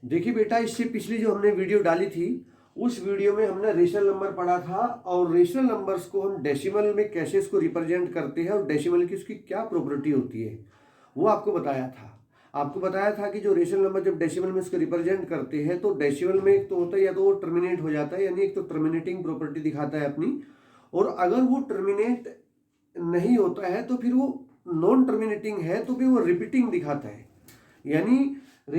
देखिए बेटा, इससे पिछली जो हमने वीडियो डाली थी उस वीडियो में हमने रेशनल नंबर पढ़ा था और रेशनल नंबर्स को हम डेसिमल में कैसे इसको रिप्रेजेंट करते हैं और डेसिमल की उसकी क्या प्रॉपर्टी होती है वो आपको बताया था। आपको बताया था कि जो रेशनल नंबर जब डेसिमल में इसको रिप्रेजेंट करते हैं तो डेसिमल में एक तो होता है या तो वो टर्मिनेट हो जाता है, यानी एक तो टर्मिनेटिंग प्रॉपर्टी दिखाता है अपनी, और अगर वो टर्मिनेट नहीं होता है तो फिर वो नॉन टर्मिनेटिंग है तो फिर वो रिपीटिंग दिखाता है। यानी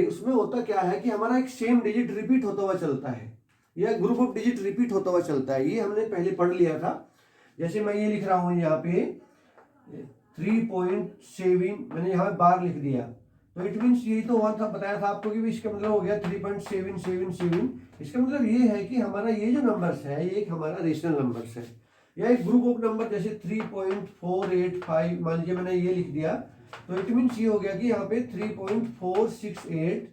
उसमें होता क्या है कि हमारा एक सेम डिजिट रिपीट होता हुआ चलता है या ग्रुप ऑफ डिजिट रिपीट होता हुआ चलता है। ये हमने पहले पढ़ लिया था। जैसे मैं ये लिख रहा हूं यहाँ पे 3.7, मैंने यहाँ पे बार लिख दिया तो इट मीन्स यही तो हुआ था, बताया था आपको कि इसका मतलब हो गया 3.777। इसका मतलब ये है कि हमारा ये जो नंबर्स है ये एक हमारा रेशनल नंबर्स है या एक ग्रुप ऑफ नंबर। जैसे 3.485 मान लीजिए मैंने ये लिख दिया तो इट मीन्स ये हो गया कि यहाँ पे 3.468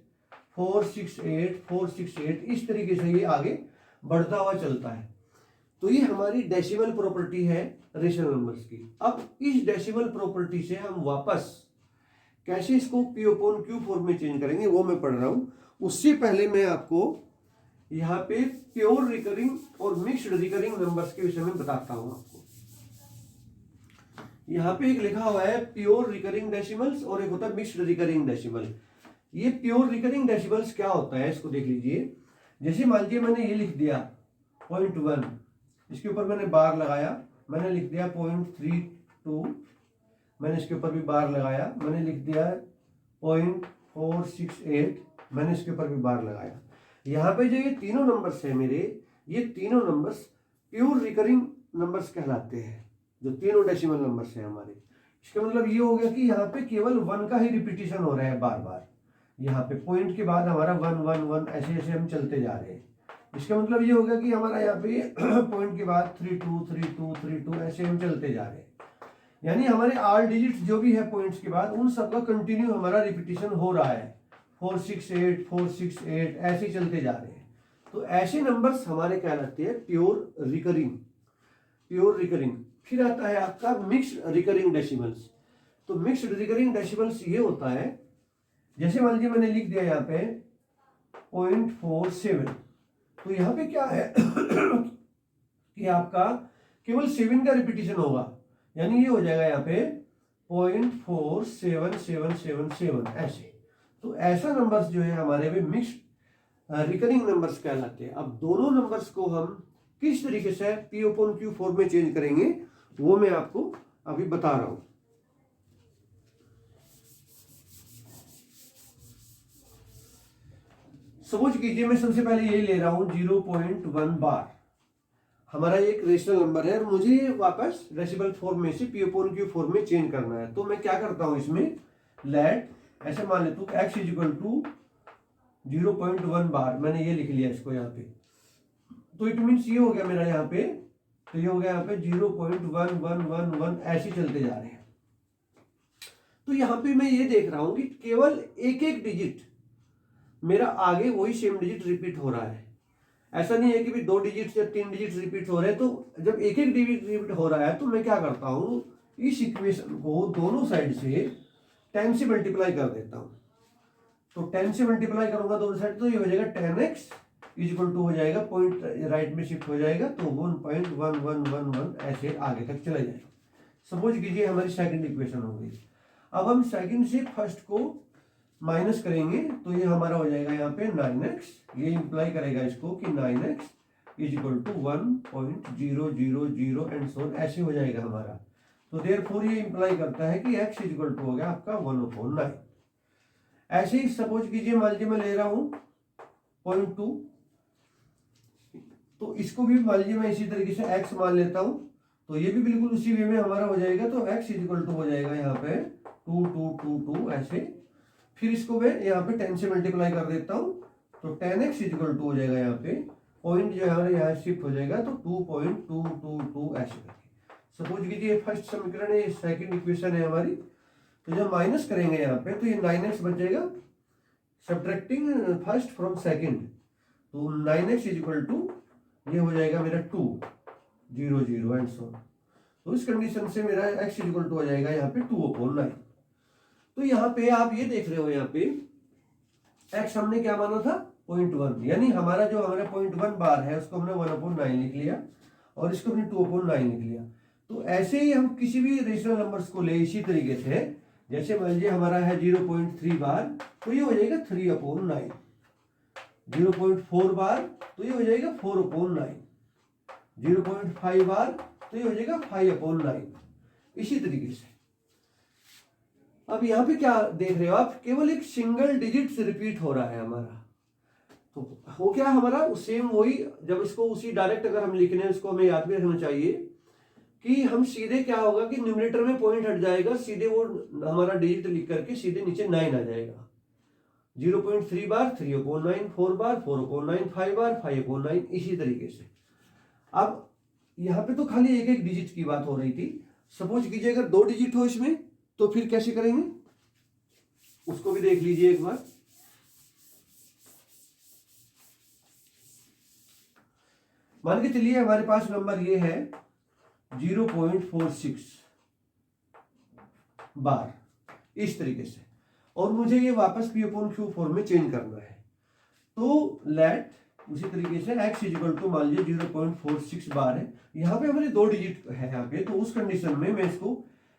468 468 इस तरीके से ये आगे बढ़ता हुआ चलता है। तो ये हमारी डेसिमल प्रॉपर्टी है रेशनल नंबर्स की। अब इस डेसिमल प्रॉपर्टी से हम वापस कैसे इसको पी अपॉन क्यू फॉर्म में चेंज करेंगे वो मैं पढ़ रहा हूं। उससे पहले मैं आपको यहाँ पे प्योर रिकरिंग और मिक्स्ड रिकरिंग नंबर्स के विषय में बताता हूं आपको। यहाँ पे एक लिखा हुआ है प्योर रिकरिंग डेसिमल्स और एक होता है मिक्स्ड रिकरिंग डेसिमल। ये प्योर रिकरिंग डेसिमल्स क्या होता है इसको देख लीजिए। जैसे मान लीजिए मैंने ये लिख दिया 0.1, इसके ऊपर मैंने बार लगाया, मैंने लिख दिया 0.32, मैंने इसके ऊपर भी बार लगाया, मैंने लिख दिया 0.468, मैंने इसके ऊपर भी बार लगाया। यहाँ पे जो ये तीनों नंबर्स है मेरे, ये तीनों नंबर्स प्योर रिकरिंग नंबर्स कहलाते हैं, जो तीनों डेसिमल नंबर्स हैं हमारे। इसका मतलब ये हो गया कि यहाँ पे केवल 1 का ही रिपीटिशन हो रहा है बार बार। यहाँ पे पॉइंट के बाद हमारा 1 1 1 ऐसे ऐसे हम चलते जा रहे हैं। इसका मतलब ये होगा कि हमारा यहाँ पे पॉइंट के बाद 3 2 3 2 3 2 ऐसे हम चलते जा रहे हैं। यानी हमारे आल डिजिट जो भी है पॉइंट्स के बाद उन सबका कंटिन्यू हमारा रिपीटिशन हो रहा है। 468 468 ऐसे चलते जा रहे हैं। तो ऐसे नंबर्स हमारे कहलाते हैं प्योर रिकरिंग। Pure recurring. फिर आता है आपका मिक्स्ड रिकरिंग डेसिमल्स। तो मिक्स्ड रिकरिंग डेसिमल्स ये होता है, जैसे मान लीजिए मैंने लिख दिया यहाँ पे 0.47, तो यहाँ पे क्या है कि आपका केवल 7 का रिपीटिशन होगा, यानी ये हो जाएगा यहाँ पे 0.47777 ऐसे। तो ऐसा नंबर्स जो है हमारे में मिक्स्ड रिकरिंग नंबर्स कहलाते हैं। अब दोनों नंबर्स को हम किस तरीके से पी अपॉन क्यू फॉर्म में चेंज करेंगे वो मैं आपको अभी बता रहा हूं। सपोज कीजिए मैं सबसे पहले ये ले रहा हूं 0.1 बार, हमारा एक रेशनल नंबर है और मुझे वापस डेसिमल फॉर्म में से पी अपॉन क्यू फॉर्म में चेंज करना है। तो मैं क्या करता हूं इसमें, लेट ऐसे मान लेता हूं x इक्वल टू 0.1 बार, मैंने ये लिख लिया इसको यहाँ पे। तो इट मीन्स ये हो गया मेरा यहाँ पे, तो ये हो गया यहाँ पे 0.1111 ऐसे चलते जा रहे हैं। तो यहाँ पे मैं ये देख रहा हूं कि केवल एक एक डिजिट मेरा आगे वही सेम डिजिट रिपीट हो रहा है। ऐसा नहीं है कि भी 2 डिजिट या 3 डिजिट रिपीट हो रहे हैं। तो जब एक एक डिजिट रिपीट हो रहा है तो मैं क्या करता हूं, इस इक्वेशन को दोनों साइड से 10 से मल्टीप्लाई कर देता हूं। तो 10 से मल्टीप्लाई करूंगा दोनों साइड तो ये हो जाएगा 10x इक्वल टू हो जाएगा, पॉइंट राइट में शिफ्ट हो जाएगा तो 1.1111 ऐसे आगे तक चला जाएगा। सपोज कीजिए हमारी सेकंड इक्वेशन हो गई। अब हम सेकंड से फर्स्ट को माइनस करेंगे तो ये हमारा हो जाएगा यहाँ पे 9x। ये इंप्लाई करेगा इसको कि 9x is equal to 1.000 and so ऐसे हो जाएगा हमारा। तो देयरफॉर ये इंप्लाई करता है कि x इज इक्वल टू हो गया आपका 1/9। ऐसे ही सपोज कीजिए मान लीजिए मैं ले रहा हूं 0.2, तो इसको भी मान लीजिए मैं इसी तरीके से x मान लेता हूं तो ये भी बिल्कुल उसी वे में हमारा हो जाएगा। तो x इज इक्वल टू हो जाएगा यहाँ पे 2 2 2 2 ऐसे। फिर इसको मैं यहाँ पे 10 से मल्टीप्लाई कर देता हूँ तो 10x इक्वल टू हो जाएगा यहाँ पे, पॉइंट जो है यहाँ शिफ्ट हो जाएगा तो 2.222 ऐसे करके। सपोज कीजिए फर्स्ट समीकरण है, सेकंड इक्वेशन है हमारी, तो जब माइनस करेंगे यहाँ पे तो ये 9x बच जाएगा सब्ट्रैक्टिंग फर्स्ट फ्रॉम सेकंड। तो 9x इक्वल टू ये हो जाएगा मेरा 2 0 0 एंड सो। तो इस कंडीशन से मेरा x इक्वल टू हो जाएगा यहाँ पे 2/9। तो यहाँ पे आप ये देख रहे हो यहाँ पे एक्स हमने क्या माना था 0.1, यानी हमारा 0.1 बार है उसको हमने 1/9 लिख लिया और इसको हमने 2/9 लिख लिया। तो ऐसे ही हम किसी भी रेशनल नंबर्स को ले इसी तरीके से, जैसे मान लीजिए हमारा है 0.3 बार तो ये हो जाएगा 3/9, 0.4 बार तो ये हो जाएगा 4/9, 0.5 बार तो ये हो जाएगा 5/9, इसी तरीके से। अब यहाँ पे क्या देख रहे हो आप, केवल एक सिंगल डिजिट से रिपीट हो रहा है हमारा। तो हो क्या हमारा सेम वही, जब इसको उसी डायरेक्ट अगर हम लिखने इसको हमें याद भी रखना चाहिए कि हम सीधे क्या होगा कि न्यूमरेटर में पॉइंट हट जाएगा, सीधे वो हमारा डिजिट लिख करके सीधे नीचे 9 आ जाएगा। 0.3 बार 3/9, 4 बार 4/9, 5 बार 5/9, इसी तरीके से। अब यहाँ पे तो खाली एक एक डिजिट की बात हो रही थी। सपोज कीजिए अगर 2 डिजिट हो इसमें तो फिर कैसे करेंगे उसको भी देख लीजिए एक बार। मान के चलिए हमारे पास नंबर ये है 0.46 बार, इस तरीके से, और मुझे ये वापस P/Q फॉर्म में चेंज करना है। तो लेट उसी तरीके से x इक्वल टू मान लीजिए 0.46 बार है, यहाँ पे हमारे 2 डिजिट है यहाँ पे। तो उस कंडीशन में मैं इसको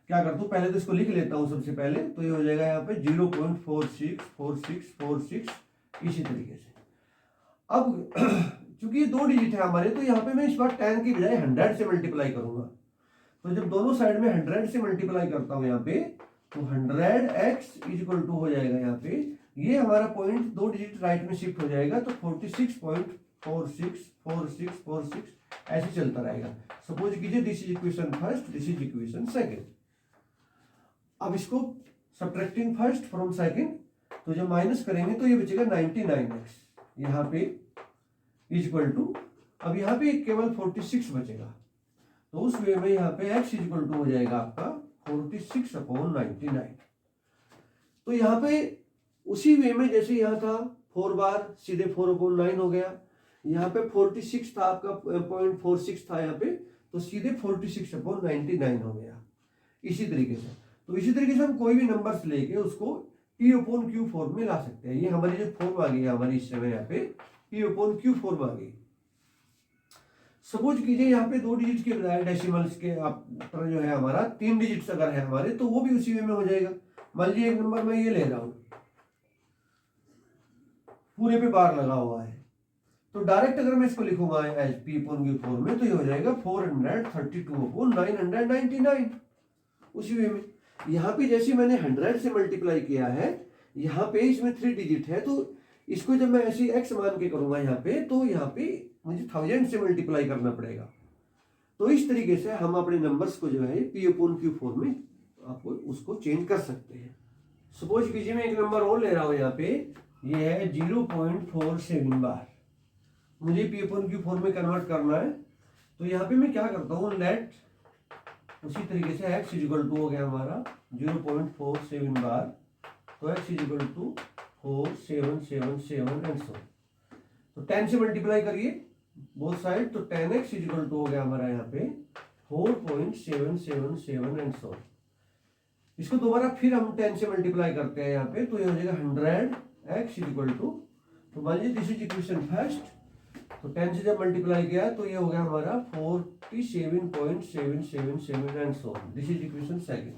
क्या करता हूँ, पहले तो इसको लिख लेता हूँ सबसे पहले। तो ये हो जाएगा यहाँ पे 0.464646, इसी तरीके से। अब चूंकि ये 2 डिजिट है हमारे, तो यहाँ पे मैं इस बार 10 की बजाय 100 से मल्टीप्लाई करूंगा। तो जब दोनों साइड में 100 से मल्टीप्लाई करता हूँ यहाँ पे, तो 100x इक्वल टू हो जाएगा यहाँ पे, ये हमारा पॉइंट 2 डिजिट राइट में शिफ्ट हो जाएगा, तो 46.464646 ऐसे चलता रहेगा। सपोज कीजिए this is equation first, this is equation second. अब इसको सब्ट्रैक्टिंग फर्स्ट फ्रॉम सेकंड, तो जब माइनस करेंगे तो ये बचेगा 99x यहाँ पे इक्वल टू, अब यहाँ पे केवल 46 बचेगा। तो उस वे में यहाँ पे x इक्वल टू हो जाएगा आपका 46/99। तो यहाँ पे उसी वे में जैसे यहाँ था 4 बार सीधे 4/9 हो गया, यहाँ पे 46 था आपका 0.46 था यहाँ पे, तो सीधे 46/99 हो गया, इसी तरीके से। तो इसी तरीके से हम कोई भी नंबर्स लेके उसको P/Q फॉर्म में ला सकते हैं। ये हमारी जो फॉर्म आ गई है हमारी इस समय यहाँ पे P/Q फॉर्म आ गई। सपोज कीजिए यहाँ पे 2 डिजिट के बजाय डेसिमल्स के पर जो है हमारा 3 डिजिट्स अगर है हमारे, तो वो भी उसी वे में हो जाएगा। मान लीजिए एक नंबर मैं ये ले रहा हूं, पूरे पे बार लगा हुआ है, तो डायरेक्ट अगर मैं इसको लिखूंगा एज P/Q फॉर्म में, तो ये हो जाएगा 432/999, उसी वे में। यहाँ पे जैसे मैंने 100 से मल्टीप्लाई किया है, यहाँ पे इसमें 3 डिजिट है, तो इसको जब मैं ऐसे x मान के करूंगा यहाँ पे, तो यहाँ पे मुझे 1000 से मल्टीप्लाई करना पड़ेगा। तो इस तरीके से हम अपने नंबर्स को जो है P/Q फॉर्म में आपको उसको चेंज कर सकते हैं। सपोज कीजिए मैं एक नंबर और ले रहा हूं यहाँ पे, ये है 0.47 बार, मुझे P/Q फॉर्म में कन्वर्ट करना है। तो यहाँ पे मैं क्या करता हूँ, लेट उसी तरीके से x इक्वल टू हो गया हमारा 0.47 बार, तो x equal to 4777 and so. तो 10 से मल्टीप्लाई करिए बोथ साइड, तो 10x इक्वल टू हो गया हमारा यहाँ पे 4.777 एंड सो। इसको दोबारा फिर हम 10 से मल्टीप्लाई करते हैं यहाँ पे, तो ये हो जाएगा 100x इक्वल टू, तो मान लीजिए दिस इज इक्वेशन फर्स्ट, तो 10 से जब मल्टीप्लाई किया तो ये हो गया हमारा 47.777 and so. This is equation second.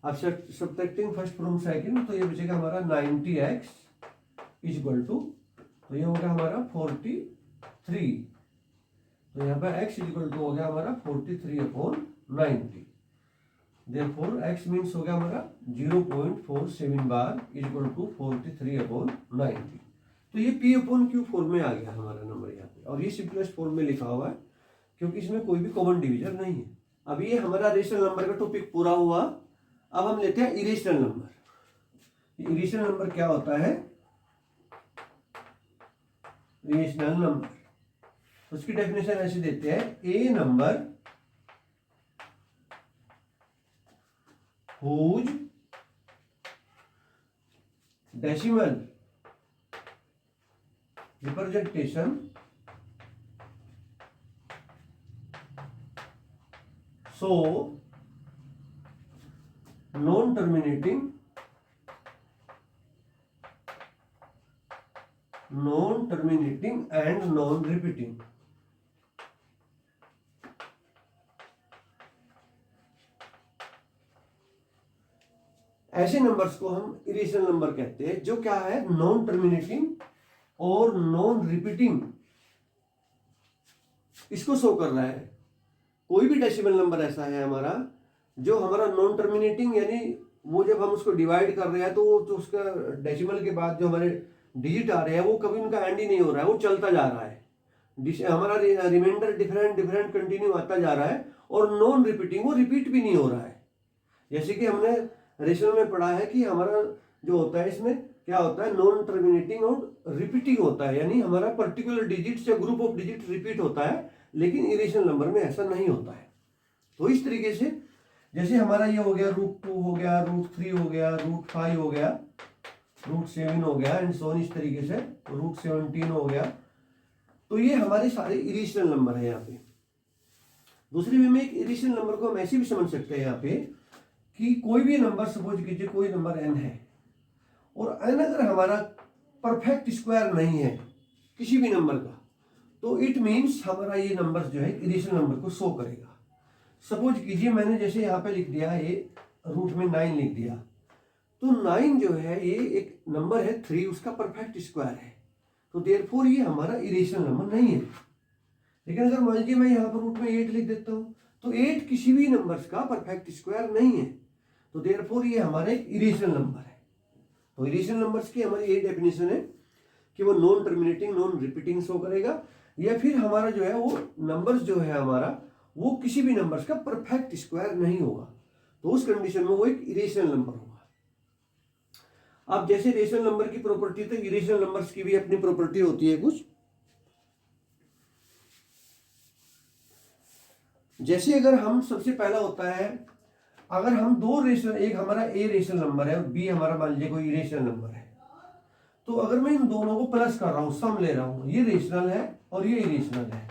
अब सब्ट्रैक्टिंग फर्स्ट फ्रॉम सेकंड, तो ये बचेगा हमारा 90x इक्वल टू, तो ये हो गया हमारा 43, तो यहाँ पे x इक्वल टू हो गया हमारा 43/90। Therefore x मीन्स हो गया हमारा 0.47 बार इक्वल टू 43/90। तो ये P/Q फॉर्म में आ गया हमारा नंबर यहाँ पे, और ये सिंपलेस्ट फॉर्म में लिखा हुआ है क्योंकि इसमें कोई भी कॉमन डिवीजन नहीं है। अब ये हमारा रेशनल नंबर का टॉपिक पूरा हुआ। अब हम लेते हैं इरेशनल नंबर। इरेशनल नंबर क्या होता है, इरेशनल नंबर, उसकी डेफिनेशन ऐसे देते हैं, a number whose decimal representation so non-terminating non terminating and non repeating. ऐसे नंबर्स को हम इरेशनल नंबर कहते हैं, जो क्या है, नॉन टर्मिनेटिंग और नॉन रिपीटिंग इसको शो कर रहा है। कोई भी डेसिमल नंबर ऐसा है हमारा जो हमारा नॉन टर्मिनेटिंग, यानी वो जब हम उसको डिवाइड कर रहे हैं तो उसका डेसिमल के बाद जो हमारे डिजिट आ रहे हैं वो कभी उनका एंड ही नहीं हो रहा है, वो चलता जा रहा है, हमारा रिमाइंडर डिफरेंट डिफरेंट कंटिन्यू आता जा रहा है, और नॉन रिपीटिंग वो रिपीट भी नहीं हो रहा है। जैसे कि हमने रेशनल में पढ़ा है कि हमारा जो होता है इसमें क्या होता है, नॉन टर्मिनेटिंग और रिपीटिंग होता है, यानी हमारा पर्टिकुलर डिजिट या ग्रुप ऑफ डिजिट रिपीट होता है, लेकिन इरेशनल नंबर में ऐसा नहीं होता है। तो इस तरीके से जैसे हमारा ये हो गया √2 हो गया, √3 हो गया, √5 हो गया, √7 हो गया एंड सो ऑन, इस तरीके से √17 हो गया। तो ये हमारे सारे इरेशनल नंबर है यहाँ पे। दूसरी वे में एक इरेशनल नंबर को हम ऐसे भी समझ सकते हैं यहाँ पे कि कोई भी नंबर, सपोज कीजिए कोई नंबर n है, और n अगर हमारा परफेक्ट स्क्वायर नहीं है किसी भी नंबर का, तो इट मीन्स हमारा ये नंबर जो है इरेशनल नंबर को शो करेगा। सपोज कीजिए मैंने जैसे यहाँ पे लिख दिया, ये रूट में 9 लिख दिया, तो 9 जो है ये एक नंबर है 3, उसका परफेक्ट स्क्वायर है, तो देयरफॉर ये हमारा इरेशनल नंबर नहीं है। लेकिन अगर मान लीजिए मैं यहाँ पर रूट में 8 लिख देता हूँ, तो 8 किसी भी नंबर्स का परफेक्ट स्क्वायर नहीं है, तो देयरफॉर ये हमारा एक इरेशनल नंबर है। तो इरेशनल नंबर्स की हमारी ये डेफिनेशन है कि वो non terminating non repeating show करेगा, या फिर हमारा जो है वो नंबर्स जो है हमारा वो किसी भी नंबर्स का परफेक्ट स्क्वायर नहीं होगा, तो उस कंडीशन में वो एक इरेशनल नंबर होगा। अब जैसे रेशनल नंबर की प्रॉपर्टी, तो इरेशनल नंबर्स की भी अपनी प्रॉपर्टी होती है कुछ। जैसे अगर हम सबसे पहला होता है, अगर हम दो रेशनल, एक हमारा ए रेशनल नंबर है और बी हमारा मान लीजिए कोई इरेशनल नंबर है, तो अगर मैं इन दोनों को प्लस कर रहा हूं, सम ले रहा हूं, ये रेशनल है और ये इरेशनल है,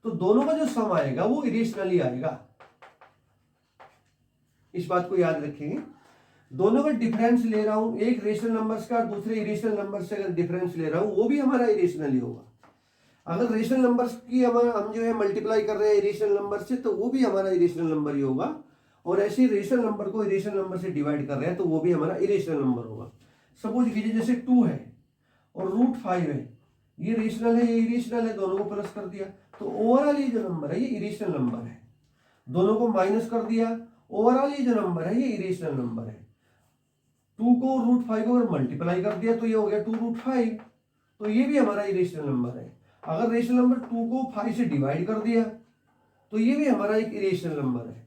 तो दोनों का जो सम आएगा वो इरेशनल ही आएगा। इस बात को याद रखेंगे। दोनों का डिफरेंस ले रहा हूं, एक रेशनल नंबर्स का दूसरे इरेशनल नंबर से अगर डिफरेंस ले रहा हूं, वो भी हमारा इरेशनल ही होगा। अगर रेशनल नंबर्स की हम जो है मल्टीप्लाई कर रहे हैं इरेशनल नंबर से, तो वो भी हमारा इरेशनल नंबर ही होगा, और ऐसे रेशनल नंबर को इरेशनल नंबर से डिवाइड कर रहे हैं तो वो भी हमारा इरेशनल नंबर होगा। सपोज कीजिए जैसे 2 है और √5 है, ये रेशनल है ये इरेशनल है, दोनों को प्लस कर दिया, तो ओवरऑल ये जो नंबर है ये इरेशनल नंबर है। दोनों को माइनस कर दिया, ओवरऑल ये जो नंबर है ये इरेशनल नंबर है। 2 को √5 को अगर मल्टीप्लाई कर दिया तो ये हो गया 2√5, तो ये भी हमारा इरेशनल नंबर है। अगर रेशनल नंबर 2 को 5 से डिवाइड कर दिया तो ये भी हमारा एक इरेशनल नंबर है,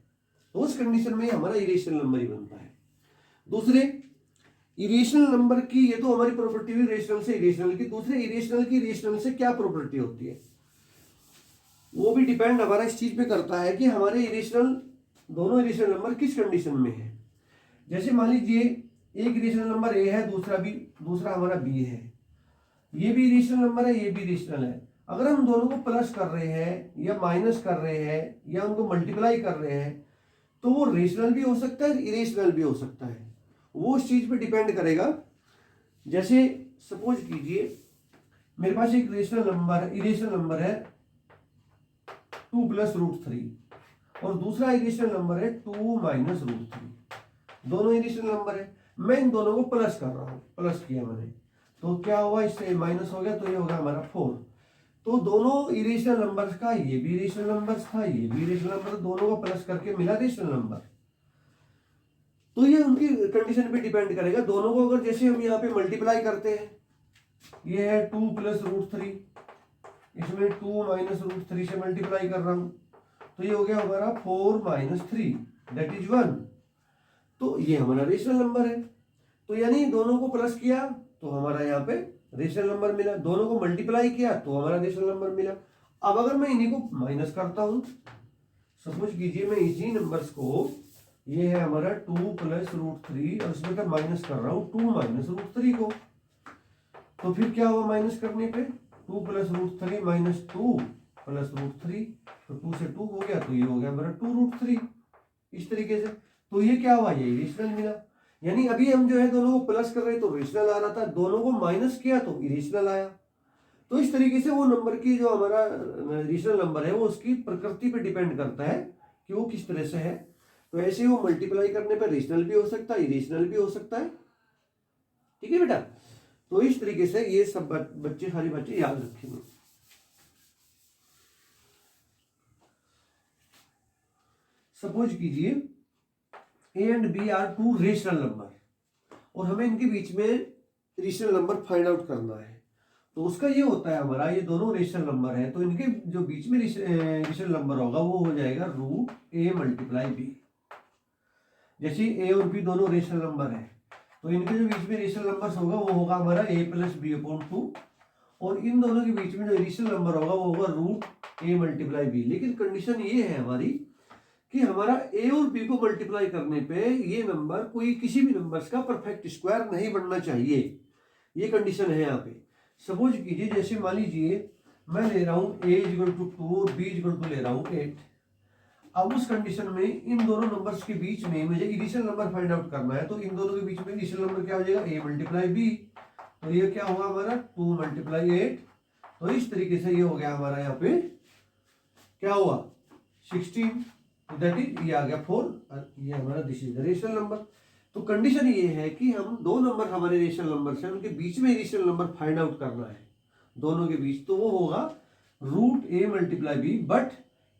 तो उस कंडीशन में हमारा इरेशनल नंबर ही बनता है। दूसरे इरेशनल नंबर की, ये तो हमारी प्रॉपर्टी हुई रेशनल से इरेशनल की। दूसरे इरेशनल की रेशनल से क्या प्रॉपर्टी होती है, वो भी डिपेंड हमारा इस चीज पे करता है कि हमारे इरेशनल, दोनों इरेशनल नंबर किस कंडीशन में है। जैसे मान लीजिए एक इरेशनल नंबर ए है, दूसरा हमारा बी है, ये भी इरेशनल नंबर है, ये भी इरेशनल है। अगर हम दोनों को प्लस कर रहे हैं या माइनस कर रहे हैं या उनको मल्टीप्लाई कर रहे हैं, तो वो रेशनल भी हो सकता है, इरेशनल भी हो सकता है, वो उस चीज पे डिपेंड करेगा। जैसे सपोज कीजिए मेरे पास एक रेशनल नंबर, इरेशनल नंबर है 2 + √3 और दूसरा इरेशनल नंबर है 2 - √3। दोनों इरेशनल नंबर है, मैं इन दोनों को प्लस कर रहा हूं, प्लस किया मैंने, तो क्या हुआ, इससे माइनस हो गया, तो ये होगा हमारा 4। तो दोनों इरेशनल नंबर्स का, ये भी इरेशनल नंबर्स था, ये भी इरेशनल नंबर, दोनों को प्लस करके मिला रेशनल नंबर। तो ये उनकी कंडीशन पे डिपेंड करेगा। दोनों को अगर जैसे हम यहाँ पे मल्टीप्लाई करते हैं, ये है 2 + √3, इसमें 2 - √3 से मल्टीप्लाई कर रहा हूं, तो ये हो गया हमारा 4 - 3 दैट इज 1। तो ये हमारा रेशनल नंबर है। तो यानी दोनों को प्लस किया तो हमारा यहाँ पे रेशनल नंबर मिला, दोनों को मल्टीप्लाई किया तो हमारा रेशनल नंबर मिला। अब अगर मैं इन्हीं को माइनस करता हूं, सपोज कीजिए मैं इसी नंबर्स को, ये है हमारा 2 + √3 और इसमें माइनस कर रहा हूं 2 - √3 को, तो फिर क्या हुआ माइनस करने पे, 2 + √3 - 2 + √3, तो 2 से 2 हो गया, तो ये हो गया मेरा 2 √3। इस तरीके से, तो ये क्या हुआ, ये इरेशनल मिला। यानी अभी हम जो है दोनों को प्लस कर रहे तो रेशनल आ रहा था, दोनों को माइनस किया तो इरेशनल आया। तो इस तरीके से वो नंबर की जो हमारा रेशनल नंबर है वो उसकी प्रकृति पे डिपेंड करता है कि वो किस तरह से है। तो ऐसे ही वो मल्टीप्लाई करने पर रेशनल भी हो सकता है, इरेशनल भी हो सकता है। ठीक है बेटा, तो इस तरीके से ये सब बच्चे सारे बच्चे याद रखेंगे। सपोज कीजिए A and B are two rational number और हमें इनके बीच में रेशनल नंबर फाइंड आउट करना है। तो उसका ये होता है हमारा, ये दोनों रेशनल नंबर है तो इनके जो बीच में रेशनल नंबर होगा वो हो जाएगा रूट ए मल्टीप्लाई बी। जैसे ए और बी दोनों रेशनल नंबर है तो इनके जो बीच में रेशनल नंबर होगा वो होगा हमारा ए प्लस बी अपॉन 2 और इन दोनों के बीच में जो रेशनल नंबर होगा वो होगा रूट ए मल्टीप्लाई बी। लेकिन कंडीशन ये है हमारी कि हमारा ए और बी को मल्टीप्लाई करने पे ये नंबर कोई किसी भी नंबर्स का परफेक्ट स्क्वायर नहीं बनना चाहिए, ये कंडीशन है यहाँ पे। सपोज कीजिए जैसे मान लीजिए मैं ले रहा हूँ a इक्वल टू 2 और b इक्वल टू ले रहा हूँ 8। अब उस कंडीशन में इन दोनों नंबर्स के बीच में मुझे इनिशियल नंबर फाइंड आउट करना है। तो इन दोनों के बीच में इनिशियल नंबर क्या हो जाएगा, a मल्टीप्लाई b। तो ये क्या हुआ हमारा 2 मल्टीप्लाई 8। तो इस तरीके से ये हो गया हमारा यहाँ पे क्या हुआ 16, दैट इज ये आ गया 4 और ये हमारा this is the rational number. तो कंडीशन ये है कि हम दो नंबर हमारे रेशनल नंबर से उनके बीच में रेशनल नंबर फाइंड आउट करना है दोनों के बीच। तो वो होगा root A multiply B, but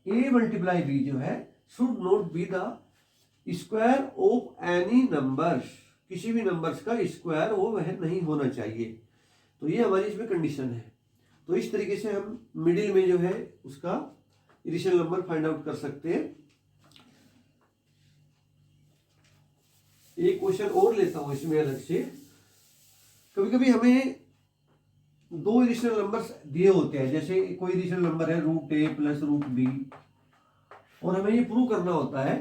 A multiply B जो है should not be the square of any numbers, किसी भी नंबर्स का स्क्वायर वो वह नहीं होना चाहिए। तो ये हमारी इसमें कंडीशन है। तो इस तरीके से हम मिडिल में जो है उसका रेशनल नंबर फाइंड आउट कर सकते हैं। एक क्वेश्चन और लेता हूं इसमें अलग से। कभी कभी हमें दो रेशनल नंबर्स दिए होते हैं, जैसे कोई रेशनल नंबर है रूट ए प्लस रूट बी और हमें ये प्रूव करना होता है,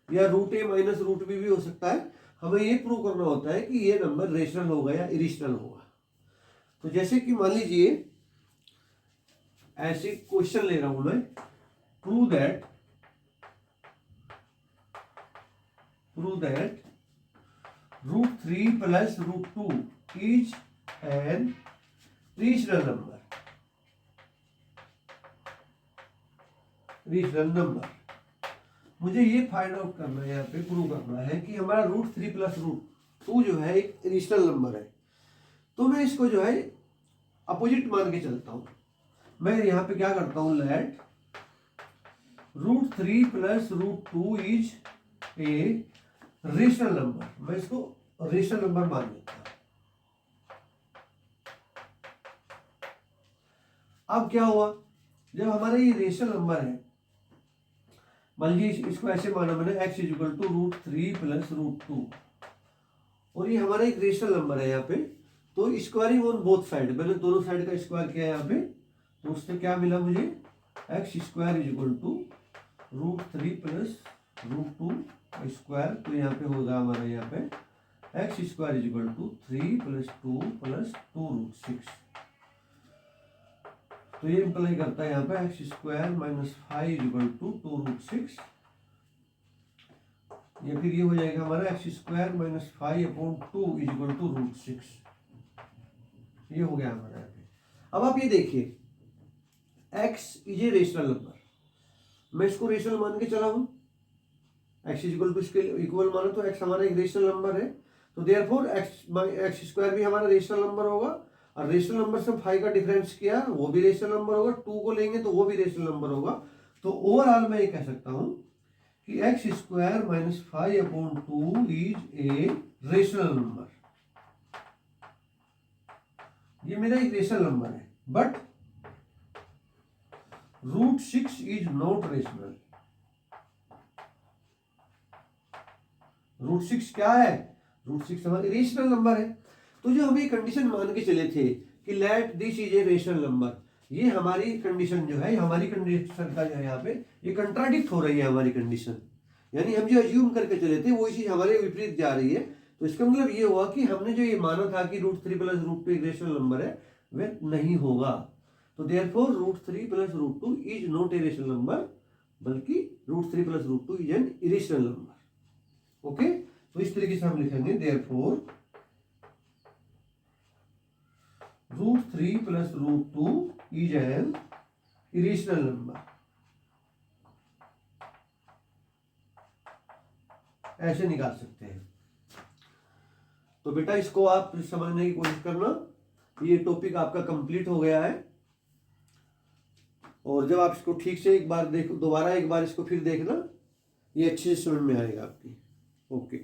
या रूट ए माइनस रूट बी भी हो सकता है। हमें ये प्रूव करना होता है कि ये नंबर रेशनल होगा या इरेशनल होगा। तो जैसे कि मान लीजिए ऐसे क्वेश्चन ले रहा हूं मैं, prove that root 3 plus root 2 is an rational number. Rational number मुझे ये फाइंड आउट करना है, यहाँ पे प्रूव करना है कि हमारा रूट 3 प्लस रूट 2 जो है एक रेशनल नंबर है। तो मैं इसको जो है अपोजिट मान के चलता हूं। मैं यहाँ पे क्या करता हूं, let root 3 plus root 2 is a rational number. मैं इसको रेशनल नंबर मान लेता हूं। अब क्या हुआ, जब हमारा ये रेशनल नंबर है, मान लीजिए इसको ऐसे माना मैंने x equal to root 3 plus root 2 और ये हमारा एक रेशनल नंबर है यहाँ पे। तो स्क्वायरिंग ऑन बोथ साइड, मैंने दोनों साइड का स्क्वायर किया है यहाँ पे। तो उससे क्या मिला मुझे, x square equal to root 3 plus root 2 square. तो यहाँ पे होगा हमारा यहाँ पे x square equal to 3 plus 2 plus 2 root 6। तो ये इंप्लाई करता है यहाँ पे x square minus 5 equal to 2 root 6, या फिर ये हो जाएगा हमारा x square minus 5 upon 2 equal to root 6। ये हो गया हमारा यहाँ पे। अब आप ये देखिए x is a rational number, मैं इसको रेशनल मान के चला हूं। x इक्वल टू इसके इक्वल माना तो x हमारा एक रेशनल नंबर है। तो देयरफॉर एक्स स्क्वायर भी हमारा रेशनल नंबर होगा और रेशनल नंबर से 5 का डिफरेंस किया वो भी रेशनल नंबर होगा, 2 को लेंगे तो वो भी रेशनल नंबर होगा। तो ओवरऑल मैं ये कह सकता हूं कि x square minus 5 upon 2 is a rational number. ये मेरा एक रेशनल नंबर है, but root 6 is not rational. Root 6 क्या है, रूट 6 हमारी रेशनल नंबर है। तो जो हम ये कंडीशन मान के चले थे कि let this is a rational number, ये हमारी कंडीशन जो है, हमारी कंडीशन का जो है यहाँ पे ये कंट्राडिक्ट हो रही है हमारी कंडीशन। यानी हम जो अज्यूम करके चले थे वो चीज हमारे विपरीत जा रही है। तो इसका मतलब ये हुआ कि हमने जो ये माना था कि रूट 3 प्लस रूट 2 एक रेशनल नंबर है, वह नहीं होगा। तो therefore root 3 plus root 2 is not a rational number, बल्कि root 3 plus root 2 is an irrational number. Okay, तो इस तरीके से हम लिखेंगे therefore √3 + √2 is an irrational number. ऐसे निकाल सकते हैं। तो बेटा इसको आप समझने की कोशिश करना। ये टॉपिक आपका कंप्लीट हो गया है, और जब आप इसको ठीक से एक बार देखो, दोबारा एक बार इसको फिर देखना, ये अच्छे से समझ में आएगा आपकी। ओके।